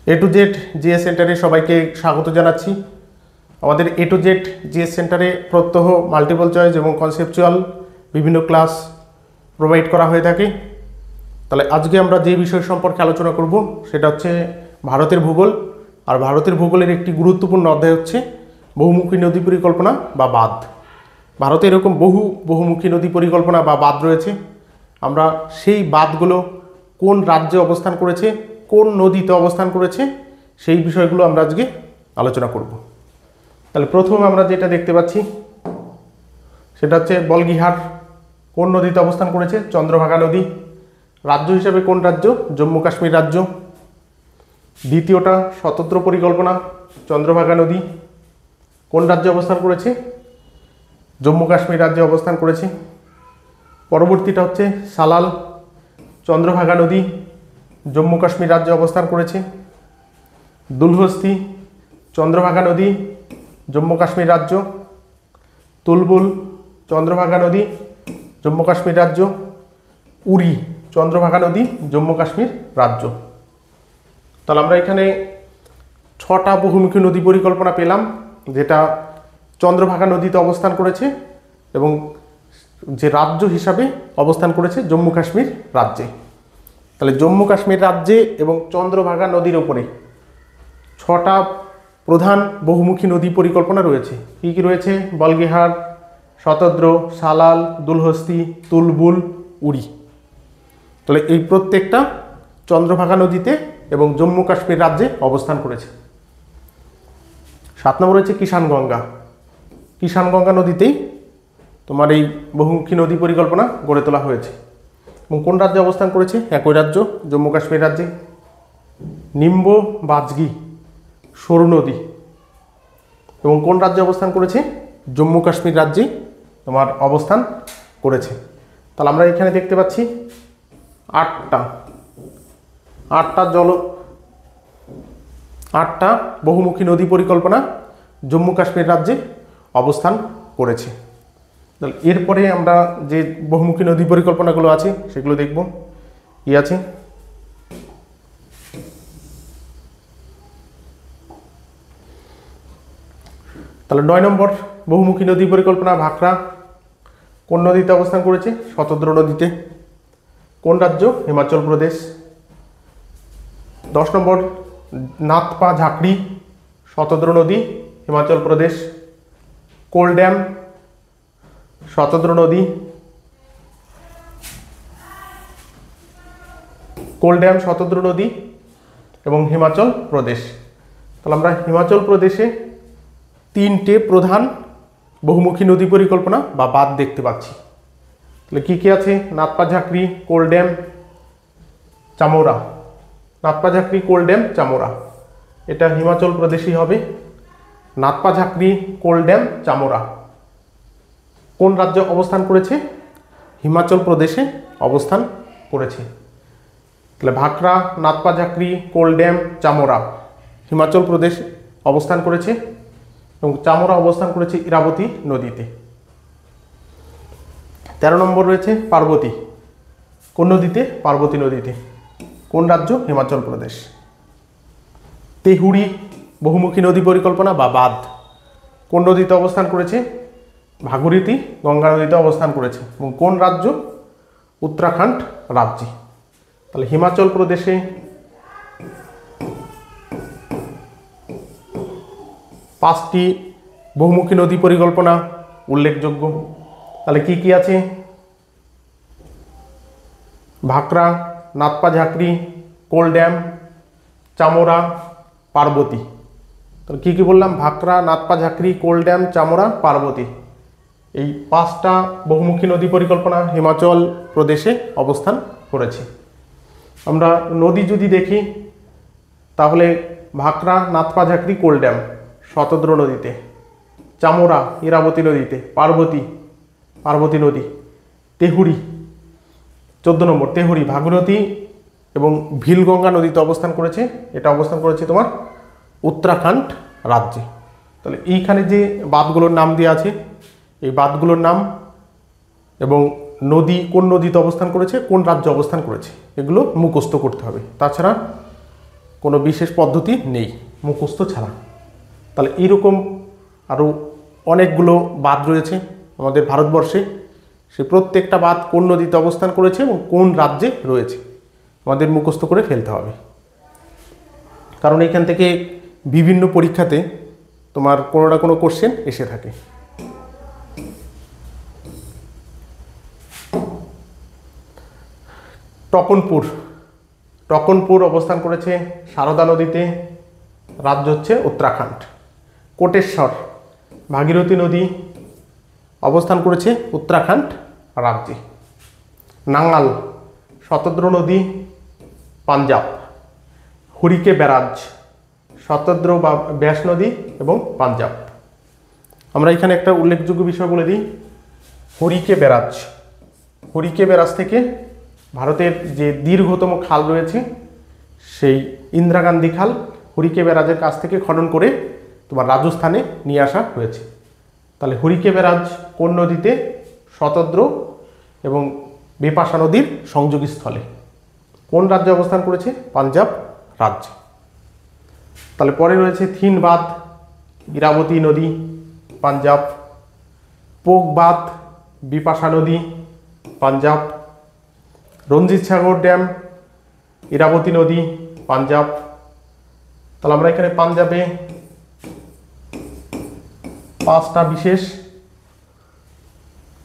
A to Z GS সেন্টারে সবাইকে স্বাগত জানাচ্ছি। আমাদের এ টু জেড জিএস সেন্টারে প্রত্যহ মাল্টিপল চয়েস এবং কনসেপচুয়াল বিভিন্ন ক্লাস প্রোভাইড করা হয়ে থাকে। তাহলে আজকে আমরা যে বিষয় সম্পর্কে আলোচনা করব সেটা হচ্ছে ভারতের ভূগোল। আর ভারতের ভূগোলের একটি গুরুত্বপূর্ণ অধ্যায় হচ্ছে বহুমুখী নদী পরিকল্পনা বা বাঁধ। ভারতে এরকম বহুমুখী নদী পরিকল্পনা বা বাঁধ রয়েছে। আমরা সেই বাঁধগুলো কোন রাজ্যে অবস্থান করেছে, কোন নদীতে অবস্থান করেছে, সেই বিষয়গুলো আমরা আজকে আলোচনা করব। তাহলে প্রথম আমরা যেটা দেখতে পাচ্ছি সেটা হচ্ছে বলগিহাট কোন নদীতে অবস্থান করেছে? চন্দ্রভাগা নদী। রাজ্য হিসাবে কোন রাজ্য? জম্মু কাশ্মীর রাজ্য। দ্বিতীয়টা স্বতন্ত্র পরিকল্পনা, চন্দ্রভাগা নদী কোন রাজ্যে অবস্থান করেছে? জম্মু কাশ্মীর রাজ্যে অবস্থান করেছে। পরবর্তীটা হচ্ছে সালাল, চন্দ্রভাগা নদী জম্মু কাশ্মীর রাজ্যে অবস্থান করেছে। দুলহস্তি, চন্দ্রভাগা নদী জম্মু কাশ্মীর রাজ্য। তুলবুল, চন্দ্রভাগা নদী জম্মু কাশ্মীর রাজ্য। উরি, চন্দ্রভাগা নদী জম্মু কাশ্মীর রাজ্য। তাহলে আমরা এখানে 6টা বহুমুখী নদী পরিকল্পনা পেলাম, যেটা চন্দ্রভাগা নদীতে অবস্থান করেছে এবং যে রাজ্য হিসাবে অবস্থান করেছে জম্মু কাশ্মীর রাজ্যে। তাহলে জম্মু কাশ্মীর রাজ্যে এবং চন্দ্রভাগা নদীর ওপরে 6টা প্রধান বহুমুখী নদী পরিকল্পনা রয়েছে। কী কী রয়েছে? বলগিহাট, শতদ্র, সালাল, দুলহস্তি, তুলবুল, উরি। তাহলে এই প্রত্যেকটা চন্দ্রভাগা নদীতে এবং জম্মু কাশ্মীর রাজ্যে অবস্থান করেছে। 7 নম্বর রয়েছে কিষানগঙ্গা। কিষানগঙ্গা নদীতেই তোমার এই বহুমুখী নদী পরিকল্পনা গড়ে তোলা হয়েছে এবং কোন রাজ্যে অবস্থান করেছে? একই রাজ্য, জম্মু কাশ্মীর রাজ্যে। নিম্ব বাজগি সরু নদী এবং কোন রাজ্যে অবস্থান করেছে? জম্মু কাশ্মীর রাজ্যে তোমার অবস্থান করেছে। তাহলে আমরা এখানে দেখতে পাচ্ছি 8টা বহুমুখী নদী পরিকল্পনা জম্মু কাশ্মীর রাজ্যে অবস্থান করেছে। তাহলে এরপরে আমরা যে বহুমুখী নদী পরিকল্পনাগুলো আছে সেগুলো দেখব। কি আছে? তাহলে 9 নম্বর বহুমুখী নদী পরিকল্পনা ভাকরা কোন নদীতে অবস্থান করেছে? শতদ্র নদীতে। কোন রাজ্য? হিমাচল প্রদেশ। 10 নম্বর নাথপা ঝাঁকড়ি শতদ্র নদী, হিমাচল প্রদেশ। কোলড্যাম শতদ্র নদী, কোলড্যাম শতদ্র নদী এবং হিমাচল প্রদেশ। তাহলে আমরা হিমাচল প্রদেশে 3টে প্রধান বহুমুখী নদী পরিকল্পনা বা বাঁধ দেখতে পাচ্ছি। তাহলে কী কী আছে? নাথপা ঝাঁকড়ি, কোলড্যাম, চামোরা। নাথপা ঝাঁকড়ি, কোলড্যাম, চামোরা, এটা হিমাচল প্রদেশই হবে। নাথপা ঝাঁকড়ি, কোলড্যাম, চামোরা কোন রাজ্যে অবস্থান করেছে? হিমাচল প্রদেশে অবস্থান করেছে। তাহলে ভাকরা, নাথপা ঝাঁকড়ি, কোলড্যাম, চামোরা হিমাচল প্রদেশ অবস্থান করেছে এবং চামোরা অবস্থান করেছে ইরাবতী নদীতে। 13 নম্বর রয়েছে পার্বতী। কোন নদীতে? পার্বতী নদীতে। কোন রাজ্য? হিমাচল প্রদেশ। তেহুরি বহুমুখী নদী পরিকল্পনা বা বাঁধ কোন নদীতে অবস্থান করেছে? ভাগীরথী গঙ্গা নদীতে অবস্থান করেছে এবং কোন রাজ্য? উত্তরাখণ্ড রাজ্যে। তাহলে হিমাচল প্রদেশে 5টি বহুমুখী নদী পরিকল্পনা উল্লেখযোগ্য। তাহলে কি কি আছে? ভাকরা, নাথপা ঝাঁকড়ি, কোলড্যাম, চামোরা, পার্বতী। তাহলে কী কী বললাম? ভাকরা, নাথপা ঝাঁকড়ি, কোলড্যাম, চামোরা, পার্বতী। এই 5টা বহুমুখী নদী পরিকল্পনা হিমাচল প্রদেশে অবস্থান করেছে। আমরা নদী যদি দেখি তাহলে ভাকরা, নাথপা ঝাঁকড়ি, কোলড্যাম শতদ্র নদীতে, চামোরা ইরাবতী নদীতে, পার্বতী নদী। তেহুরি 14 নম্বর তেহুরি ভাগীরথী এবং ভিলগঙ্গা নদীতে অবস্থান করেছে। এটা অবস্থান করেছে তোমার উত্তরাখণ্ড রাজ্যে। তাহলে এইখানে যে বাঁধগুলোর নাম দেওয়া আছে এই বাঁধগুলোর নাম এবং নদী কোন নদীতে অবস্থান করেছে, কোন রাজ্যে অবস্থান করেছে, এগুলো মুখস্থ করতে হবে। তাছাড়া কোনো বিশেষ পদ্ধতি নেই মুখস্থ ছাড়া। তাহলে এইরকম আরও অনেকগুলো বাঁধ রয়েছে আমাদের ভারতবর্ষে। সে প্রত্যেকটা বাঁধ কোন নদীতে অবস্থান করেছে এবং কোন রাজ্যে রয়েছে আমাদের মুখস্থ করে ফেলতে হবে, কারণ এখান থেকে বিভিন্ন পরীক্ষাতে তোমার কোনো না কোনো কোশ্চেন এসে থাকে। টকনপুর অবস্থান করেছে সারদা নদীতে, রাজ্য হচ্ছে উত্তরাখণ্ড। কোটেশ্বর ভাগীরথী নদী অবস্থান করেছে উত্তরাখণ্ড রাজ্যে। নাঙ্গাল শতদ্র নদী পাঞ্জাব। হরিকে ব্যারাজ শতদ্র বা ব্যাস নদী এবং পাঞ্জাব। আমরা এখানে একটা উল্লেখযোগ্য বিষয় বলে দিই, হরিকে ব্যারাজ থেকে ভারতের যে দীর্ঘতম খাল রয়েছে সেই ইন্দিরা গান্ধী খাল হরিকে ব্যারাজের কাছ থেকে খনন করে তোমার রাজস্থানে নিয়ে আসা হয়েছে। তাহলে হরিকে ব্যারাজ কোন নদীতে? শতদ্র এবং বিপাশা নদীর সংযোগস্থলে। কোন রাজ্যে অবস্থান করেছে? পাঞ্জাব রাজ্য। তাহলে পরে রয়েছে থিন বাঁধ ইরাবতী নদী পাঞ্জাব। পোক বাঁধ বিপাশা নদী পাঞ্জাব। রঞ্জিত সাগর ড্যাম ইরাবতী নদী পাঞ্জাব। তাহলে আমরা এখানে পাঞ্জাবে 5টা বিশেষ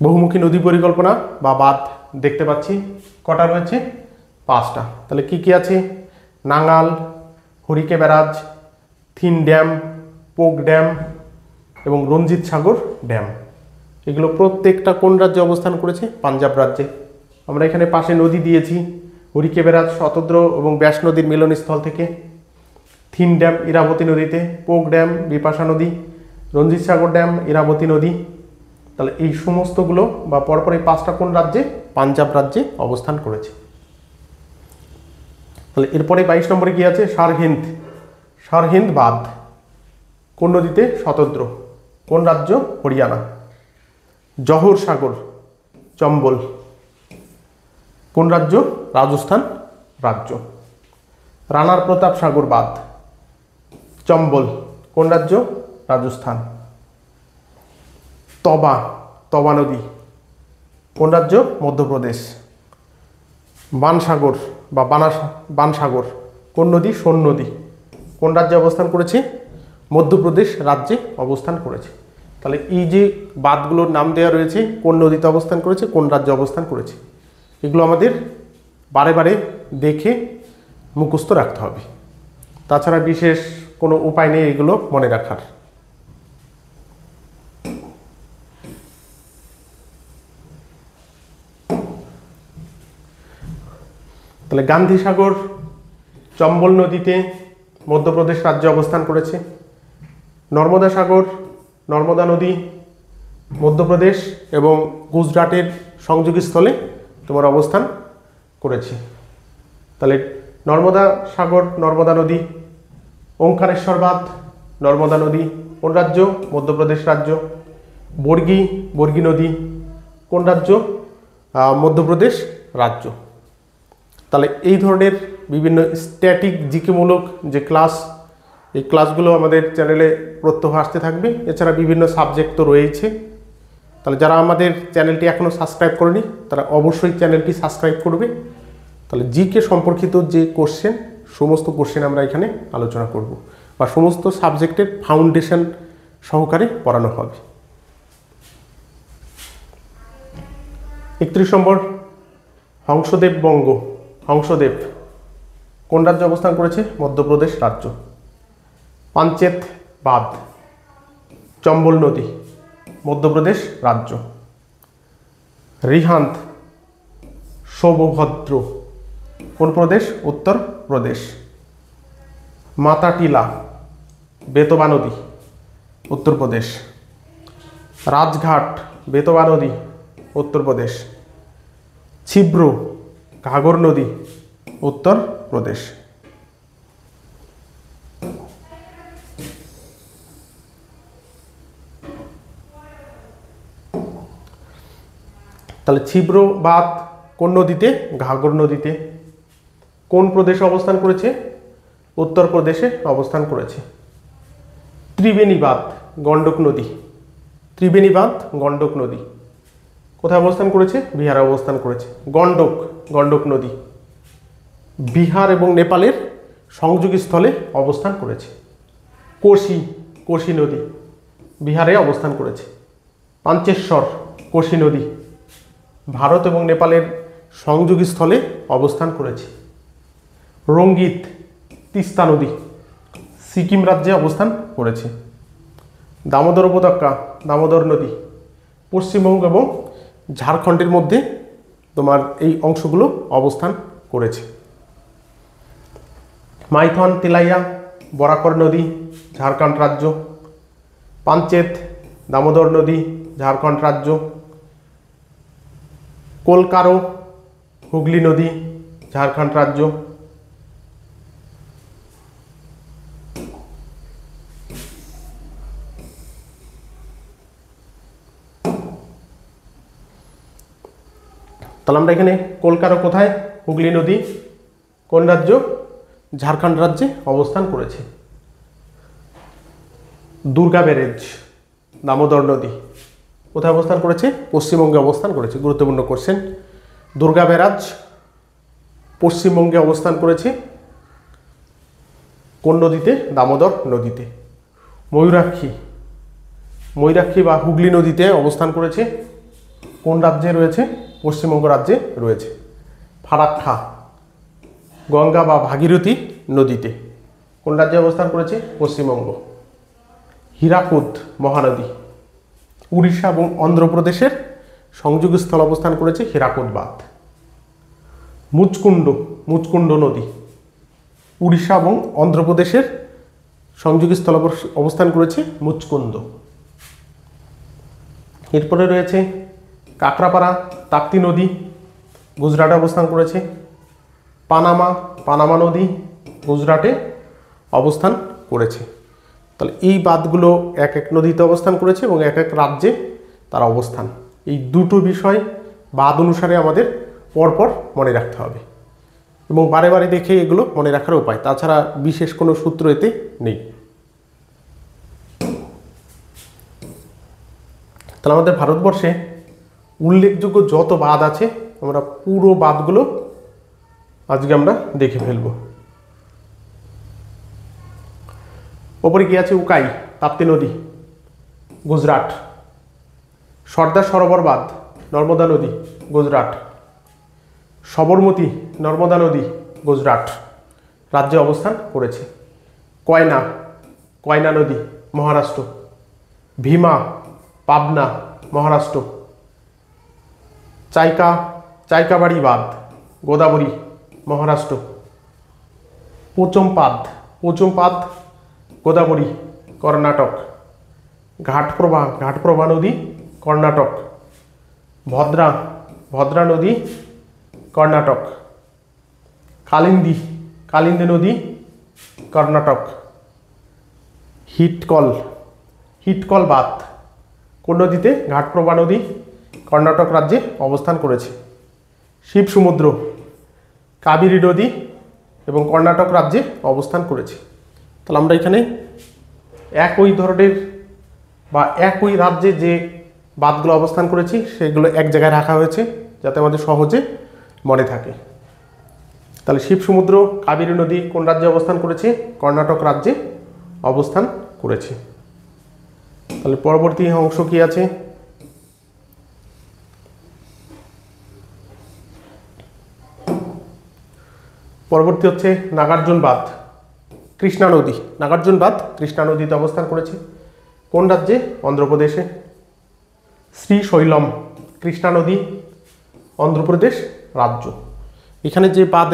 বহুমুখী নদী পরিকল্পনা বা বাঁধ দেখতে পাচ্ছি। কটা রয়েছে? 5টা। তাহলে কি কি আছে? নাঙ্গাল, হরিকে ব্যারাজ, থিন ড্যাম, পোক ড্যাম এবং রঞ্জিত সাগর ড্যাম। এগুলো প্রত্যেকটা কোন রাজ্যে অবস্থান করেছে? পাঞ্জাব রাজ্যে। আমরা এখানে পাশে নদী দিয়েছি, হরিকে ব্যারাজ শতদ্র এবং ব্যাস নদীর মিলনস্থল থেকে, থিন ড্যাম ইরাবতী নদীতে, পোক ড্যাম বিপাশা নদী, রঞ্জিত সাগর ড্যাম ইরাবতী নদী। তাহলে এই সমস্তগুলো বা পরপর এই 5টা কোন রাজ্যে? পাঞ্জাব রাজ্যে অবস্থান করেছে। তাহলে এরপরে 22 নম্বরে কি আছে? সারহিন্দ বাঁধ কোন নদীতে? শতদ্র। কোন রাজ্য? হরিয়ানা। জহর সাগর চম্বল কোন রাজ্য? রাজস্থান রাজ্য। রানার প্রতাপ সাগর বাঁধ চম্বল কোন রাজ্য? রাজস্থান। তবা নদী কোন রাজ্য? মধ্যপ্রদেশ। বানসাগর বা বানসাগর কোন নদী? সোন নদী কোন রাজ্যে অবস্থান করেছে? মধ্যপ্রদেশ রাজ্যে অবস্থান করেছে। তাহলে এই যে বাঁধগুলোর নাম দেওয়া রয়েছে, কোন নদীতে অবস্থান করেছে, কোন রাজ্যে অবস্থান করেছে, এগুলো আমাদের বারে বারে দেখে মুখস্থ রাখতে হবে। তাছাড়া বিশেষ কোনো উপায় নেই এগুলো মনে রাখার। তাহলে গান্ধী সাগর চম্বল নদীতে মধ্যপ্রদেশ রাজ্যে অবস্থান করেছে। নর্মদা সাগর নর্মদা নদী মধ্যপ্রদেশ এবং গুজরাটের সংযোগস্থলে তোমার অবস্থান করেছে। তাহলে নর্মদা সাগর নর্মদা নদী। ওঙ্কারেশ্বর বাঁধ নর্মদা নদী কোন রাজ্য? মধ্যপ্রদেশ রাজ্য। বর্গী নদী কোন রাজ্য? মধ্যপ্রদেশ রাজ্য। তাহলে এই ধরনের বিভিন্ন স্ট্যাটিক জিকেমূলক যে ক্লাস, এই ক্লাসগুলো আমাদের চ্যানেলে প্রত্যহ আসতে থাকবে। এছাড়া বিভিন্ন সাবজেক্ট তো রয়েছে। তাহলে যারা আমাদের চ্যানেলটি এখনও সাবস্ক্রাইব করেনি তারা অবশ্যই চ্যানেলটি সাবস্ক্রাইব করবে। তাহলে জিকে সম্পর্কিত যে কোশ্চেন, সমস্ত কোশ্চেন আমরা এখানে আলোচনা করব বা সমস্ত সাবজেক্টের ফাউন্ডেশন সহকারে পড়ানো হবে। 31 নম্বর হংসদেব কোন রাজ্যে অবস্থান করেছে? মধ্যপ্রদেশ রাজ্য। পাঞ্চেত বাঁধ চম্বল নদী মধ্যপ্রদেশ রাজ্য। রিহান্দ সোমভদ্র কোন প্রদেশ? উত্তর প্রদেশ। মাতাটিলা বেতবা নদী উত্তরপ্রদেশ। রাজঘাট বেতবা নদী উত্তরপ্রদেশ। ছিব্র ঘাঘর নদী উত্তরপ্রদেশ। তাহলে ছিব্র বাঁধ কোন নদীতে? ঘাঘর নদীতে। কোন প্রদেশে অবস্থান করেছে? উত্তরপ্রদেশে অবস্থান করেছে। ত্রিবেণী বাঁধ গণ্ডক নদী, ত্রিবেণী বাঁধ গণ্ডক নদী কোথায় অবস্থান করেছে? বিহারে অবস্থান করেছে। গণ্ডক, গণ্ডক নদী বিহার এবং নেপালের সংযোগস্থলে অবস্থান করেছে। কোশি, কোশি নদী বিহারে অবস্থান করেছে। পাঞ্চেশ্বর, কোশি নদী ভারত এবং নেপালের সংযোগস্থলে অবস্থান করেছে। রঙ্গিত, তিস্তা নদী সিকিম রাজ্যে অবস্থান করেছে। দামোদর উপত্যকা, দামোদর নদী পশ্চিমবঙ্গ এবং ঝাড়খণ্ডের মধ্যে তোমার এই অংশগুলো অবস্থান করেছে। মাইথন, তিলাইয়া, বরাকর নদী ঝাড়খণ্ড রাজ্য। পাঞ্চেত, দামোদর নদী ঝাড়খণ্ড রাজ্য। কোলকারো, হুগলি নদী ঝাড়খণ্ড রাজ্য। তাহলে আমরা এখানে কোলকারো কোথায়? হুগলি নদী কোন রাজ্য? ঝাড়খণ্ড রাজ্যে অবস্থান করেছে। দুর্গা ব্যারেজ, দামোদর নদী কোথায় অবস্থান করেছে? পশ্চিমবঙ্গে অবস্থান করেছে। গুরুত্বপূর্ণ কোশ্চেন। দুর্গা ব্যারাজ পশ্চিমবঙ্গে অবস্থান করেছে। কোন নদীতে? দামোদর নদীতে। ময়ূরাক্ষী, ময়ূরাক্ষী বা হুগলি নদীতে অবস্থান করেছে। কোন রাজ্যে রয়েছে? পশ্চিমবঙ্গ রাজ্যে রয়েছে। ফারাক্কা, গঙ্গা বা ভাগীরথী নদীতে কোন রাজ্যে অবস্থান করেছে? পশ্চিমবঙ্গ। হীরাকুদ মহানদী উড়িষ্যা এবং অন্ধ্রপ্রদেশের সংযোগস্থল অবস্থান করেছে হীরাকুদ বাঁধ। মুচকুন্ড, মুচকুন্ড নদী উড়িষ্যা এবং অন্ধ্রপ্রদেশের সংযোগস্থল অবস্থান করেছে মুচকুন্দ। এরপরে রয়েছে কাকরাপাড়া, তাপ্তি নদী গুজরাটে অবস্থান করেছে। পানামা, পানামা নদী গুজরাটে অবস্থান করেছে। তাহলে এই বাঁধগুলো এক এক নদীতে অবস্থান করেছে এবং এক এক রাজ্যে তার অবস্থান। এই দুটো বিষয় বাঁধ অনুসারে আমাদের পরপর মনে রাখতে হবে এবং বারে বারে দেখে এগুলো মনে রাখার উপায়, তাছাড়া বিশেষ কোনো সূত্র এতে নেই। তাহলে আমাদের ভারতবর্ষে উল্লেখযোগ্য যত বাঁধ আছে আমরা পুরো বাঁধগুলো আজকে আমরা দেখে ফেলব। ওপরে কি আছে? উকাই, তাপ্তি নদী গুজরাট। সর্দার সরোবর বাঁধ নর্মদা নদী গুজরাট। সবরমতী নর্মদা নদী গুজরাট রাজ্যে অবস্থান করেছে। কয়না, কয়না নদী মহারাষ্ট্র। ভীমা, পাবনা মহারাষ্ট্র। চাইকা, চাইকাবাড়ি বাঁধ গোদাবরী মহারাষ্ট্র। পোচমপাদ, পোচমপাদ গোদাবরী কর্ণাটক। ঘাটপ্রভা, ঘাটপ্রভা নদী কর্ণাটক। ভদ্রা, ভদ্রা নদী কর্ণাটক। কালিন্দী, কালিন্দী নদী কর্ণাটক। হিটকল, হিটকল বাঁধ কোন নদীতে? ঘাটপ্রভা নদী কর্ণাটক রাজ্যে অবস্থান করেছে। শিব সমুদ্র, কাবেরী নদী এবং কর্ণাটক রাজ্যে অবস্থান করেছে। তাহলে আমরা এখানে একই ধরনের বা একই রাজ্যে যে বাঁধগুলো অবস্থান করেছি সেগুলো এক জায়গায় রাখা হয়েছে যাতে আমাদের সহজে মনে থাকে। তাহলে শিব সমুদ্র, কাবেরী নদী কোন রাজ্যে অবস্থান করেছে? কর্ণাটক রাজ্যে অবস্থান করেছে। তাহলে পরবর্তী অংশ কি আছে? পরবর্তী হচ্ছে নাগার্জুন বাঁধ, কৃষ্ণা নদী। নাগার্জুন বাঁধ কৃষ্ণা নদীতে অবস্থান করেছে। কোন রাজ্যে? অন্ধ্রপ্রদেশে। শ্রীশৈলম, কৃষ্ণা নদী অন্ধ্রপ্রদেশ রাজ্য। এখানে যে বাঁধ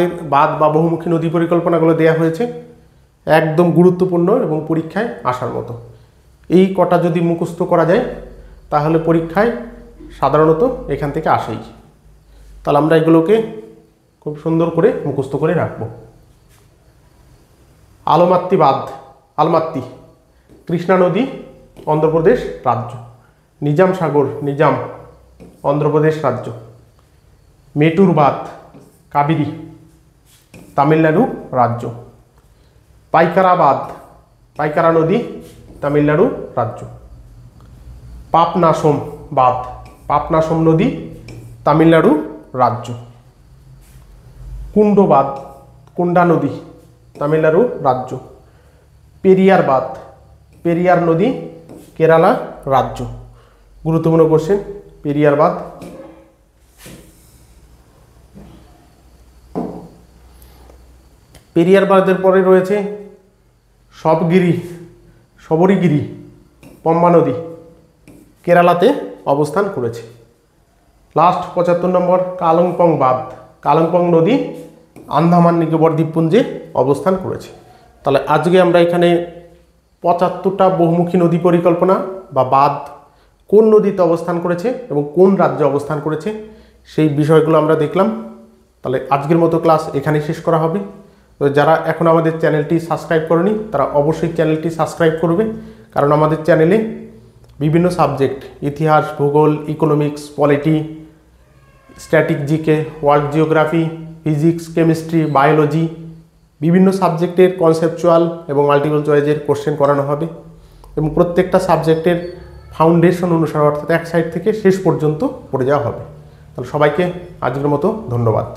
বা বহুমুখী নদী পরিকল্পনাগুলো দেওয়া হয়েছে একদম গুরুত্বপূর্ণ এবং পরীক্ষায় আসার মতো। এই কটা যদি মুখস্থ করা যায় তাহলে পরীক্ষায় সাধারণত এখান থেকে আসেই। তাহলে আমরা এগুলোকে খুব সুন্দর করে মুখস্থ করে রাখবো। আলমাত্তি বাঁধ, আলমাত্তি কৃষ্ণা নদী অন্ধ্রপ্রদেশ রাজ্য। নিজাম সাগর, নিজাম অন্ধ্রপ্রদেশ রাজ্য। মেটুর বাঁধ কাবেরী তামিলনাড়ু রাজ্য। পাইকারা পাইকারা নদী তামিলনাড়ু রাজ্য। পাপনাশম নদী তামিলনাড়ু রাজ্য। কুন্ডা নদী তামিলনাড়ু রাজ্য। পেরিয়ার নদী কেরালা রাজ্য। গুরুত্বপূর্ণ কোশ্চেন, পেরিয়ার বাঁধ। পেরিয়ার বাঁধের পরে রয়েছে শবরীগিরি পম্বা নদী কেরালাতে অবস্থান করেছে। লাস্ট 75 নম্বর কালিম্পং নদী আন্দামান নিকোবর দ্বীপপুঞ্জে অবস্থান করেছে। তাহলে আজকে আমরা এখানে 75টা বহুমুখী নদী পরিকল্পনা বা বাঁধ কোন নদীতে অবস্থান করেছে এবং কোন রাজ্যে অবস্থান করেছে সেই বিষয়গুলো আমরা দেখলাম। তাহলে আজকের মতো ক্লাস এখানেই শেষ করা হবে। তো যারা এখন আমাদের চ্যানেলটি সাবস্ক্রাইব করেনি তারা অবশ্যই চ্যানেলটি সাবস্ক্রাইব করবে, কারণ আমাদের চ্যানেলে বিভিন্ন সাবজেক্ট ইতিহাস, ভূগোল, economics, polity, static GK, world geography, physics, chemistry, biology বিভিন্ন সাবজেক্টের কনসেপচুয়াল এবং মাল্টিপল চয়েসের কোশ্চেন করানো হবে এবং প্রত্যেকটা সাবজেক্টের ফাউন্ডেশন অনুসারে অর্থাৎ এক সাইড থেকে শেষ পর্যন্ত পড়ে যাওয়া হবে। তাহলে সবাইকে আজকের মতো ধন্যবাদ।